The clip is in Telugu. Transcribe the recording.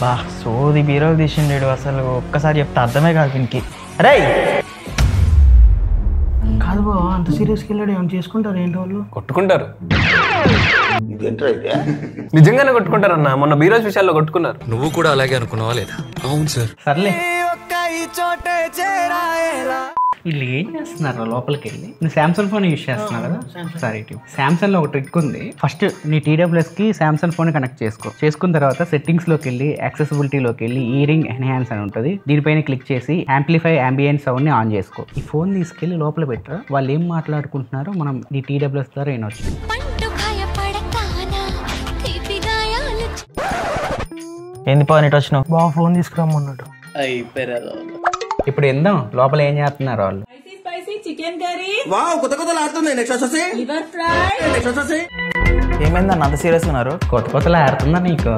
బా సోది బీరోలు తీసిండు అసలు ఒక్కసారి చెప్తే అర్థమే కాదు దీనికి. రే కాదు బా అంత సీరియస్కి వెళ్ళాడు ఏమైనా చేసుకుంటారు ఏంటి వాళ్ళు? కొట్టుకుంటారు. నిజంగానే కొట్టుకుంటారన్న. మొన్న బీరోజ్ విషయాల్లో కొట్టుకున్నారు. నువ్వు కూడా అలాగే అనుకున్నావా లేదా? అవును సార్. సర్లే వీళ్ళు ఏం చేస్తున్నారు లోపలికి వెళ్ళి? నువ్వు శాంసంగ్ ఫోన్ యూజ్ చేస్తున్నావు కదా? సరే శాంసంగ్ లో ఒక ట్రిక్ ఉంది. ఫస్ట్ నీ TWS కి శాంసంగ్ ఫోన్ కనెక్ట్ చేసుకున్న తర్వాత సెట్టింగ్స్ లోకి వెళ్ళి యాక్సెసిబిలిటీలోకి వెళ్ళి ఇయరింగ్ ఎన్హాన్స్ అని ఉంటుంది. దీనిపైన క్లిక్ చేసి యాంప్లిఫై అంబియన్స్ సౌండ్ ని ఆన్ చేసుకో. ఈ ఫోన్ తీసుకెళ్లి లోపల పెట్టరా, వాళ్ళు ఏం మాట్లాడుకుంటున్నారో మనం నీ TWS ద్వారా వినొచ్చు. ఏంది పా నీటి వచ్చినావు? బాగా ఫోన్ తీసుకురమ్మన్నాడు. ఇప్పుడు ఎందాం లోపల ఏం చేస్తున్నారు వాళ్ళు. ఏమైందన్న అంత సీరియస్ ఉన్నారు? కొత్త కొత్తలా ఆడుతుందా నీకు?